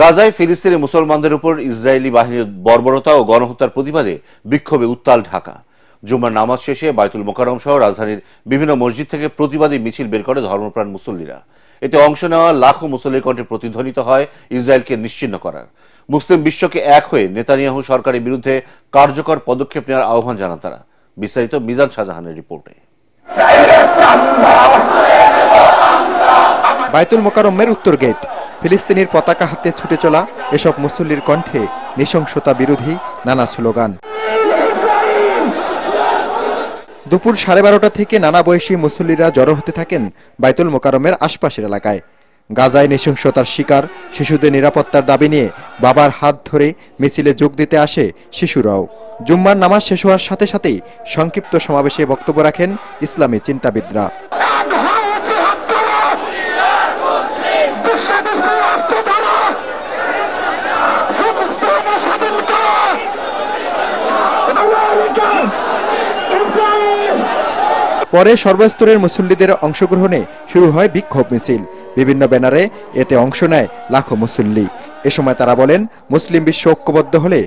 গাজায় ফিলিস্তিনি মুসলমানদের উপর ইসরায়েলি বাহিনীর বর্বরতা ও গণহত্যার প্রতিবাদে বিক্ষোভে উত্তাল ঢাকা। জুম্মার নামাজ শেষে বাইতুল মোকাররম সহ রাজধানীর বিভিন্ন মসজিদ থেকে প্রতিবাদী মিছিল বের করে ধর্মপ্রাণ মুসল্লিরা। এতে অংশ নেওয়া লাখো মুসল্লির কণ্ঠে প্রতিধ্বনিত হয় ইসরায়েলকে নিশ্চিহ্ন করার। মুসলিম বিশ্বকে এক হয়ে নেতানিয়াহু সরকারের বিরুদ্ধে কার্যকর পদক্ষেপ নেওয়ার আহ্বান জানান তারা। বিস্তারিত মিজান শাহজাহানের রিপোর্টে। বাইতুল মোকাররমের উত্তর গেট, ফিলিস্তিনির পতাকা হাতে ছুটে চলা এসব মুসল্লির কণ্ঠে নৃশংসতা বিরোধী নানা স্লোগান। দুপুর 12:30 থেকে নানা বয়সী মুসল্লিরা জড়ো হতে থাকেন বাইতুল মোকাররমের আশপাশের এলাকায়। গাজায় নৃশংসতার শিকার শিশুদের নিরাপত্তার দাবি নিয়ে বাবার হাত ধরে মিছিলে যোগ দিতে আসে শিশুরাও। জুম্মার নামাজ শেষ হওয়ার সাথে সাথেই সংক্ষিপ্ত সমাবেশে বক্তব্য রাখেন ইসলামী চিন্তাবিদরা। পরে সর্বস্তরের মুসল্লিদের অংশগ্রহণে শুরু হয় বিক্ষোভ মিছিল। বিভিন্ন ব্যানারে এতে অংশ নেয় লাখো মুসল্লি। এ সময় তারা বলেন, মুসলিম বিশ্ব ঐক্যবদ্ধ হলে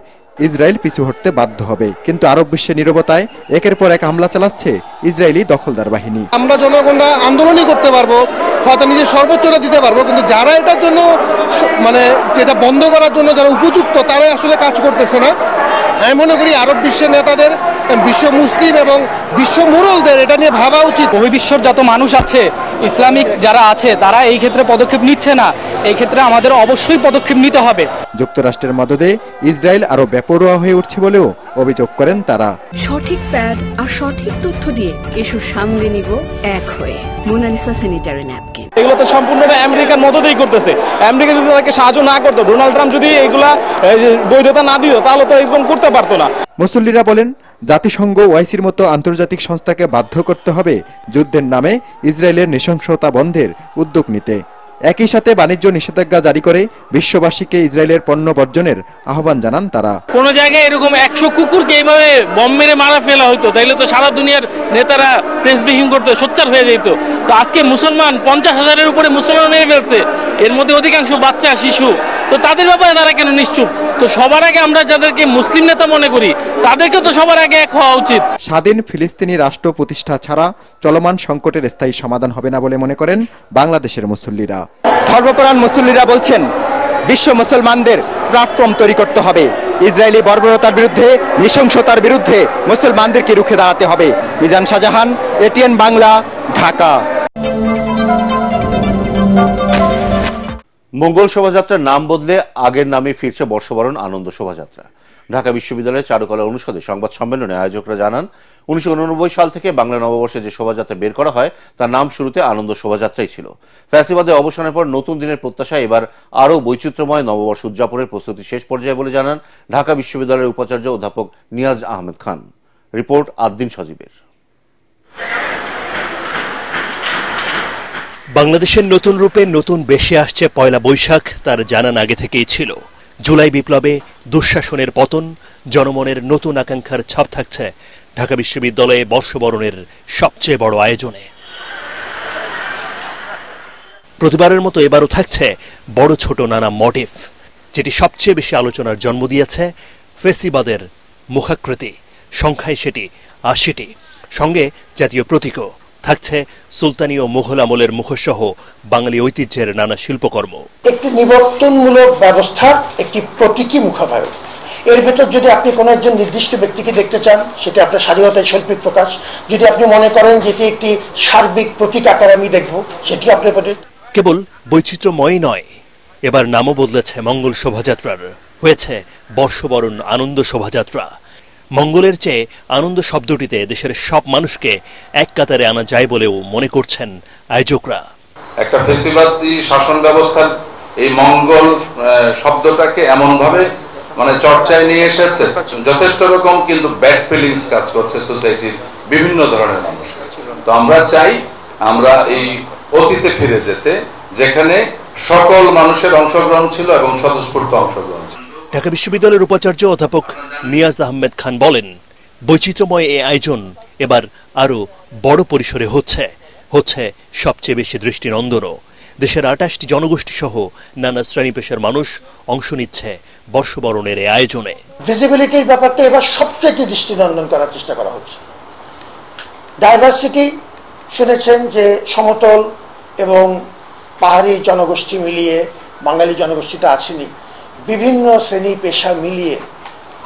ইসরায়েল পিছু হটতে বাধ্য হবে, কিন্তু আরব বিশ্বের নীরবতায় একের পর এক হামলা চালাচ্ছে ইসরায়েলি দখলদার বাহিনী। আমরা জনগণরা আন্দোলনই করতে পারবো, হয়তো নিজের সর্বোচ্চটা দিতে পারবো, কিন্তু যারা এটার জন্য যেটা বন্ধ করার জন্য যারা উপযুক্ত তারাই আসলে কাজ করতেছে না। আমি মনে করি আরব বিশ্বের নেতাদের, বিশ্ব মুসলিম এবং বিশ্ব মুরলদের এটা নিয়ে ভাবা উচিত। বহির্বিশ্বর যত মানুষ আছে, ইসলামিক যারা আছে, তারা এই ক্ষেত্রে পদক্ষেপ নিচ্ছে না। এই ক্ষেত্রে আমাদের অবশ্যই পদক্ষেপ নিতে হবে। যুক্তরাষ্ট্রের মদদে ইসরায়েল আরো বেপরোয়া হয়ে উঠছে বলেও অভিযোগ করেন তারা। সঠিক প্যাড আর সঠিক তথ্য দিয়ে ইস্যু সামলে নিব এক হয়ে। Monalisa sanitary napkin. এগুলো তো সম্পূর্ণটা আমেরিকার মদতেই করতেছে। আমেরিকা যদি তাকে সাহায্য না করতো, ডোনাল্ড ট্রাম্প যদি এগুলা বৈধতা না দিত, তাহলে তো এরকম করতে পারতো না। মুসল্লিরা বলেন, জাতিসংঘ ওআইসির মতো আন্তর্জাতিক সংস্থাকে বাধ্য করতে হবে যুদ্ধের নামে ইসরায়েলের নৃশংসতা বন্ধের উদ্যোগ নিতে। একই সাথে বাণিজ্য নিষেধাজ্ঞা জারি করে বিশ্ববাসীকে ইসরায়েলের পণ্য বর্জনের আহ্বান জানান তারা। কোন জায়গায় এরকম 100 কুকুরকে এইভাবে বম মেরে মারা ফেলা হইতো, তাইলে তো সারা দুনিয়ার নেতারা প্রেস ব্রিফিং করতে সোচ্চার হয়ে যেত। তো আজকে মুসলমান 50,000-এর উপরে মুসলমান মেরে ফেলছে, এর মধ্যে অধিকাংশ বাচ্চা শিশু। তো তাদের ব্যাপারে তারা কেন নিশ্চুপ? তো সবার আগে আমরা যাদেরকে মুসলিম নেতা মনে করি, তাদেরকে তো সবার আগে এক হওয়া উচিত। স্বাধীন ফিলিস্তিনি রাষ্ট্র প্রতিষ্ঠা ছাড়া চলমান সংকটের স্থায়ী সমাধান হবে না বলে মনে করেন বাংলাদেশের মুসল্লিরা। ধর্মপ্রাণ মুসল্লিরা বলছেন, বিশ্ব মুসলমানদের প্ল্যাটফর্ম তৈরি করতে হবে। ইসরায়েলি বর্বরতার বিরুদ্ধে, নৃশংসতার বিরুদ্ধে মুসলমানদেরকে রুখে দাঁড়াতে হবে। মিজান শাহজাহান, এটিএন বাংলা, ঢাকা। মঙ্গল শোভাযাত্রার নাম বদলে আগের নামে ফিরছে বর্ষবরণ আনন্দ শোভাযাত্রা। ঢাকা বিশ্ববিদ্যালয়ের চারুকলা অনুষদে সংবাদ সম্মেলনে আয়োজকরা জানান, 1989 সাল থেকে বাংলা নববর্ষে যে শোভাযাত্রা বের করা হয় তার নাম শুরুতে আনন্দ শোভাযাত্রাই ছিল। ফ্যাসিবাদের অবসানের পর নতুন দিনের প্রত্যাশায় এবার আরও বৈচিত্র্যময় নববর্ষ উদযাপনের প্রস্তুতি শেষ পর্যায়ে বলে জানান ঢাকা বিশ্ববিদ্যালয়ের উপাচার্য অধ্যাপক নিয়াজ আহমেদ খান। রিপোর্ট আদ্দিন সজীবের। বাংলাদেশের নতুন রূপে নতুন বেশে আসছে পয়লা বৈশাখ, তার জানান আগে থেকেই ছিল। জুলাই বিপ্লবে দুঃশাসনের পতন, জনমনের নতুন আকাঙ্ক্ষার ছাপ থাকছে ঢাকা বিশ্ববিদ্যালয়ে বর্ষবরণের সবচেয়ে বড় আয়োজনে। প্রতিবারের মতো এবারও থাকছে বড় ছোট নানা মোটিভ, যেটি সবচেয়ে বেশি আলোচনার জন্ম দিয়েছে ফেসিবাদের মুখাকৃতি। সংখ্যায় সেটি 80টি, সঙ্গে জাতীয় প্রতীকও থাকছে সুলতানি ও মুঘল আমলের মুখসহ বাঙালি ঐতিহ্যের নানা শিল্পকর্ম। একটি নিবর্তনমূলক ব্যবস্থার একটি প্রতীকী মুখাভায়ক। এর ভেতর যদি আপনি কোনো একজন নির্দিষ্ট ব্যক্তিকে দেখতে চান, সেটা আপনার স্বাধীনতার শৈল্পিক প্রকাশ। যদি আপনি মনে করেন যেটি একটি সার্বিক প্রতীক আকারে আমি দেখব, সেটি আপনার প্রতি। কেবল বৈচিত্র্যময় নয়, এবার নামও বদলেছে মঙ্গল শোভাযাত্রার, হয়েছে বর্ষবরণ আনন্দ শোভাযাত্রা। মঙ্গলের চেয়ে আনন্দ শব্দটিতে দেশের সব মানুষকে এক কাতারে আনা যায় বলেও মনে করছেন আয়োজকরা। একটা ফেসিবাদী শাসন ব্যবস্থার এই মঙ্গল শব্দটাকে এমন ভাবে চর্চায় নিয়ে এসেছে, যথেষ্ট রকম কিন্তু ব্যাড ফিলিংস কাজ করছে সোসাইটির বিভিন্ন ধরনের মানুষ। তো আমরা চাই আমরা এই অতীতে ফিরে যেতে, যেখানে সকল মানুষের অংশগ্রহণ ছিল এবং স্বতঃস্ফূর্ত অংশগ্রহণ ছিল। ঢাকা বিশ্ববিদ্যালয়ের উপাচার্য অধ্যাপক নিয়াজ আহমেদ খান বলেন, বৈচিত্র্যময় এই আয়োজন এবার আরো বড় পরিসরে হচ্ছে সবচেয়ে বেশি দৃষ্টিনন্দনও। দেশের 28টি জনগোষ্ঠী সহ নানা শ্রেণী পেশার মানুষ অংশ নিচ্ছে বর্ষবরণের এই আয়োজনে। ভিজিবিলিটির ব্যাপারটা এবার সবচেয়ে দৃষ্টিনন্দন করার চেষ্টা করা হচ্ছে। ডাইভার্সিটি শুনেছেন যে সমতল এবং পাহাড়ি জনগোষ্ঠী মিলিয়ে, বাঙালি জনগোষ্ঠীটা আসেনি, বিভিন্ন শ্রেণী পেশা মিলিয়ে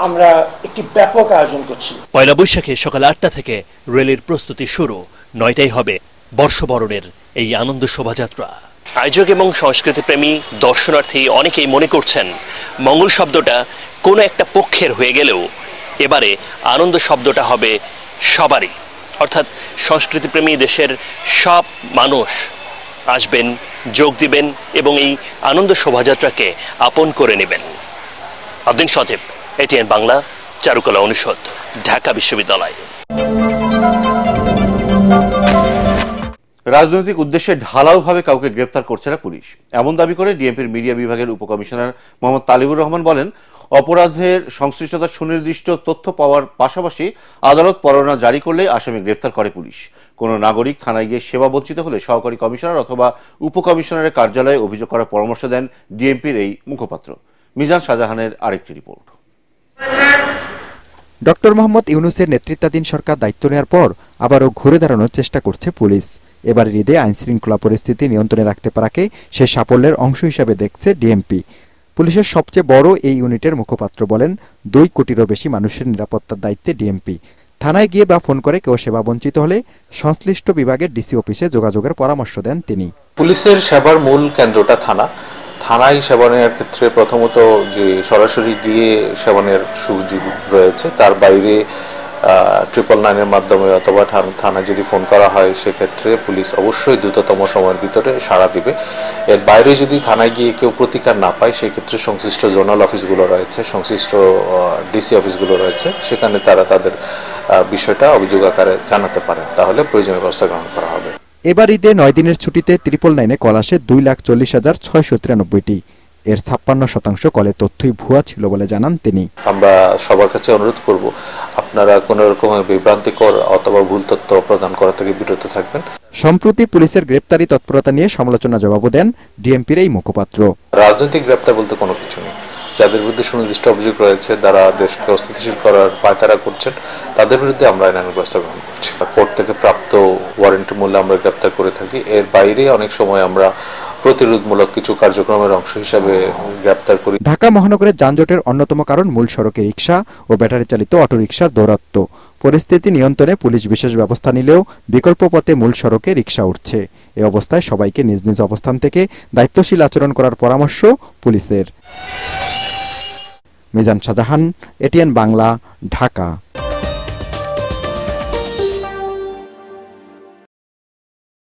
আমরা একটি ব্যাপক আয়োজন করছি। পয়লা বৈশাখে সকাল 8টা থেকে রেলের প্রস্তুতি শুরু, 9টায় হবে বর্ষবরণের এই আনন্দ শোভাযাত্রা। আয়োজক এবং সংস্কৃতিপ্রেমী দর্শনার্থী অনেকেই মনে করছেন মঙ্গল শব্দটা কোনো একটা পক্ষের হয়ে গেলেও এবারে আনন্দ শব্দটা হবে সবারই, অর্থাৎ সংস্কৃতিপ্রেমী দেশের সব মানুষ আসবেন, যোগ দিবেন এবং এই আনন্দ শোভাযাত্রাকে আপন করে নেবেন। আব্দিন সজীব, এটিএন বাংলা, চারুকলা অনুষদ, ঢাকা বিশ্ববিদ্যালয়। রাজনৈতিক উদ্দেশ্যে ঢালাওভাবে কাউকে গ্রেফতার করছে না পুলিশ, এমন দাবি করে ডিএমপির মিডিয়া বিভাগের উপকমিশনার মোহাম্মদ তালিবুর রহমান বলেন, অপরাধের সংশ্লিষ্টতা সুনির্দিষ্ট তথ্য পাওয়ার পাশাপাশি আদালত পরোয়ানা জারি করলে আসামি গ্রেফতার করে পুলিশ। কোনো নাগরিক থানায় গিয়ে সেবা বঞ্চিত হলে সহকারী কমিশনার অথবা উপকমিশনারের কার্যালয়ে অভিযোগ করার পরামর্শ দেন ডিএমপির এই মুখপাত্র। মিজান শাহজাহানের আরেকটি রিপোর্ট। ডক্টর মোহাম্মদ ইউনূসের নেতৃত্বাধীন সরকার দায়িত্ব নেওয়ার পর আবারও ঘুরে দাঁড়ানোর চেষ্টা করছে পুলিশ। এবারের ঈদে আইনশৃঙ্খলা পরিস্থিতি নিয়ন্ত্রণে রাখতে পারাকে সে সাফল্যের অংশ হিসাবে দেখছে ডিএমপি। পুলিশের সবচেয়ে বড় এই ইউনিটের মুখপাত্র বলেন, 2 কোটিরও বেশি মানুষের নিরাপত্তার দায়িত্বে ডিএমপি। থানায় গিয়ে বা ফোন করে কেউ সেবা বঞ্চিত হলে সংশ্লিষ্ট বিভাগের ডিসি অফিসে যোগাযোগের পরামর্শ দেন তিনি। পুলিশের সেবার মূল কেন্দ্রটা থানায় সেবা নেওয়ার ক্ষেত্রে প্রথমত যে সরাসরি গিয়ে সেবা নেওয়ার সুযোগ রয়েছে, তার বাইরে 999-এর মাধ্যমে অথবা থানায় যদি ফোন করা হয় সেক্ষেত্রে পুলিশ অবশ্যই দ্রুততম সময়ের ভিতরে সাড়া দিবে। এর বাইরে যদি থানায় গিয়ে কেউ প্রতিকার না পায় সেক্ষেত্রে সংশ্লিষ্ট জোনাল অফিসগুলো রয়েছে, সংশ্লিষ্ট ডিসি অফিসগুলো রয়েছে, সেখানে তারা তাদের বিষয়টা অভিযোগ আকারে জানাতে পারে, তাহলে প্রয়োজনীয় ব্যবস্থা গ্রহণ করা হবে। এবার ঈদে 9 দিনের ছুটিতে 999-এ কল আসে 2,40,693টি। এর 56% কলে তথ্যই ভুয়া ছিল বলে জানান তিনি। আমরা সবার কাছে অনুরোধ করব, আপনারা কোন রকম বিভ্রান্তিকর অথবা ভুল তথ্য প্রদান করা থেকে বিরত থাকবেন। সম্প্রতি পুলিশের গ্রেপ্তারি তৎপরতা নিয়ে সমালোচনা জবাবও দেন ডিএমপির এই মুখপাত্র। রাজনৈতিক গ্রেপ্তার বলতে কোনো কিছু নেই। যাদের বিরুদ্ধে সুনির্দিষ্ট অভিযোগ রয়েছে, যারা দেশকে অস্থিতিশীল করার পায়তারা করছেন, তাদের বিরুদ্ধে আমরা আইনানুগ ব্যবস্থা গ্রহণ করছি। কোর্ট থেকে প্রাপ্ত ওয়ারেন্টি মূল্যে আমরা গ্রেপ্তার করে থাকি। এর বাইরে অনেক সময় আমরা প্রতিরোধমূলক কিছু কার্যক্রমের অংশ হিসাবে গ্রেপ্তার করি। ঢাকা মহানগরের যানজটের অন্যতম কারণ মূল সড়কে রিকশা ও ব্যাটারি চালিত অটোরিকশার দৌরাত্ম্য। পরিস্থিতি নিয়ন্ত্রণে পুলিশ বিশেষ ব্যবস্থা নিলেও বিকল্প পথে মূল সড়কে রিকশা উঠছে। এ অবস্থায় সবাইকে নিজ নিজ অবস্থান থেকে দায়িত্বশীল আচরণ করার পরামর্শ পুলিশের। মিজান শাহজাহান, এটিএন বাংলা, ঢাকা।